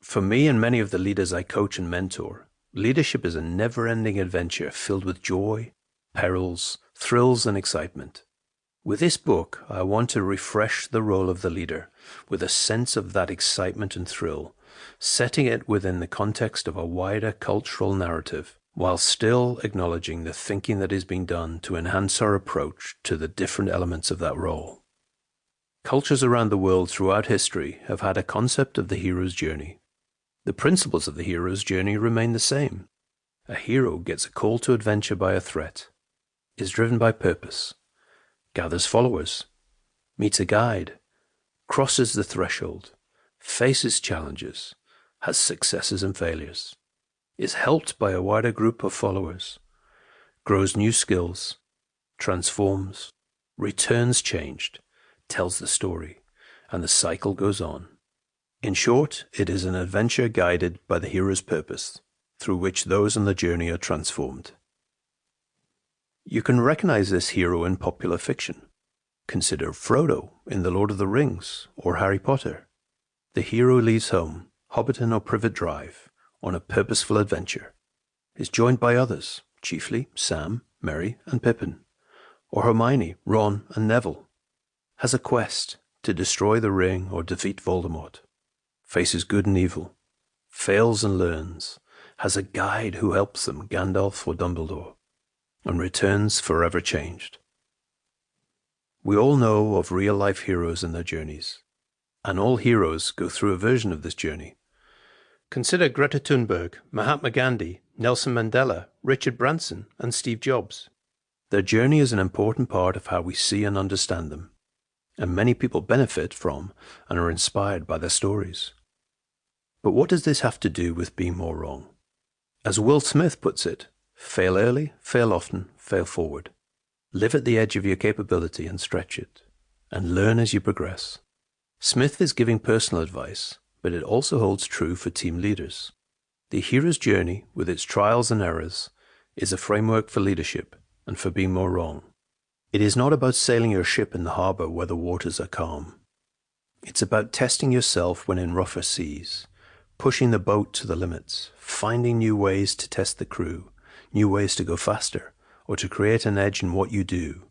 For me and many of the leaders I coach and mentor, leadership is a never-ending adventure filled with joy, perils, thrills, and excitement. With this book, I want to refresh the role of the leader with a sense of that excitement and thrill, setting it within the context of a wider cultural narrative, while still acknowledging the thinking that is being done to enhance our approach to the different elements of that role. Cultures around the world throughout history have had a concept of the hero's journey. The principles of the hero's journey remain the same. A hero gets a call to adventure by a threat, is driven by purpose, gathers followers, meets a guide, crosses the threshold, faces challenges, has successes and failures, is helped by a wider group of followers, grows new skills, transforms, returns changed, tells the story, and the cycle goes on. In short, it is an adventure guided by the hero's purpose, through which those on the journey are transformed. You can recognize this hero in popular fiction. Consider Frodo in The Lord of the Rings or Harry Potter. The hero leaves home, Hobbiton or Privet Drive, on a purposeful adventure, is joined by others, chiefly Sam, Merry, and Pippin, or Hermione, Ron, and Neville, has a quest to destroy the ring or defeat Voldemort, faces good and evil, fails and learns, has a guide who helps them, Gandalf or Dumbledore, and returns forever changed. We all know of real-life heroes and their journeys, and all heroes go through a version of this journey. Consider Greta Thunberg, Mahatma Gandhi, Nelson Mandela, Richard Branson, and Steve Jobs. Their journey is an important part of how we see and understand them, and many people benefit from and are inspired by their stories. But what does this have to do with being more wrong? As Will Smith puts it, fail early, fail often, fail forward. Live at the edge of your capability and stretch it, and learn as you progress. Smith is giving personal advice, but it also holds true for team leaders. The hero's journey, with its trials and errors, is a framework for leadership and for being more wrong. It is not about sailing your ship in the harbor where the waters are calm. It's about testing yourself when in rougher seas, pushing the boat to the limits, finding new ways to test the crew, new ways to go faster, or to create an edge in what you do,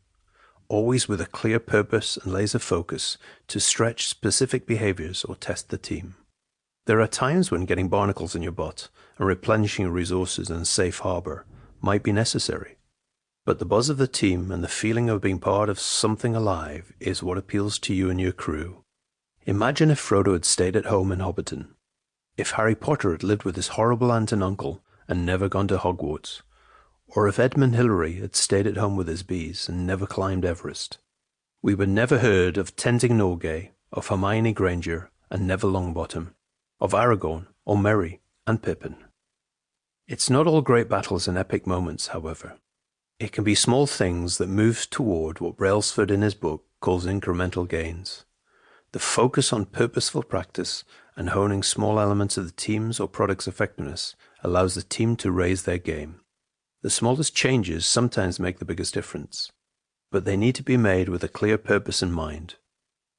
always with a clear purpose and laser focus to stretch specific behaviors or test the team. There are times when getting barnacles in your butt and replenishing resources in a safe harbor might be necessary. But the buzz of the team and the feeling of being part of something alive is what appeals to you and your crew. Imagine if Frodo had stayed at home in Hobbiton, if Harry Potter had lived with his horrible aunt and uncle and never gone to Hogwarts, or if Edmund Hillary had stayed at home with his bees and never climbed Everest. We would never heard of Tenzing Norgay, of Hermione Granger and Neville Longbottom, of Aragorn or Merry and Pippin. It's not all great battles and epic moments, however. It can be small things that move toward what Brailsford in his book calls incremental gains. The focus on purposeful practice and honing small elements of the team's or product's effectiveness allows the team to raise their game. The smallest changes sometimes make the biggest difference, but they need to be made with a clear purpose in mind.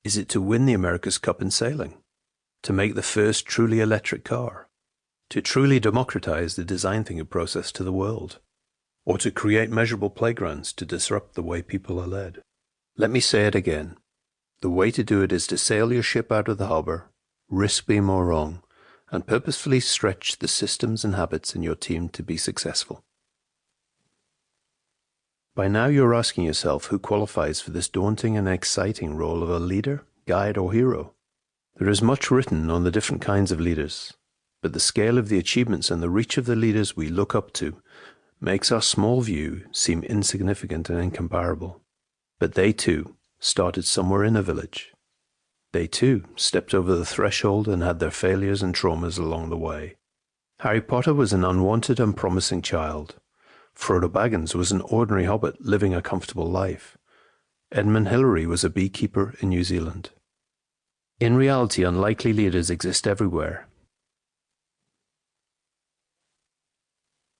Is it to win the America's Cup in sailing? To make the first truly electric car? To truly democratize the design thinking process to the world? Or to create measurable playgrounds to disrupt the way people are led? Let me say it again. The way to do it is to sail your ship out of the harbor, risk being more wrong, and purposefully stretch the systems and habits in your team to be successful. By now you're asking yourself who qualifies for this daunting and exciting role of a leader, guide, or hero. There is much written on the different kinds of leaders, but the scale of the achievements and the reach of the leaders we look up to makes our small view seem insignificant and incomparable. But they too started somewhere in a village. They too stepped over the threshold and had their failures and traumas along the way. Harry Potter was an unwanted and promising child. Frodo Baggins was an ordinary hobbit living a comfortable life. Edmund Hillary was a beekeeper in New Zealand. In reality, unlikely leaders exist everywhere,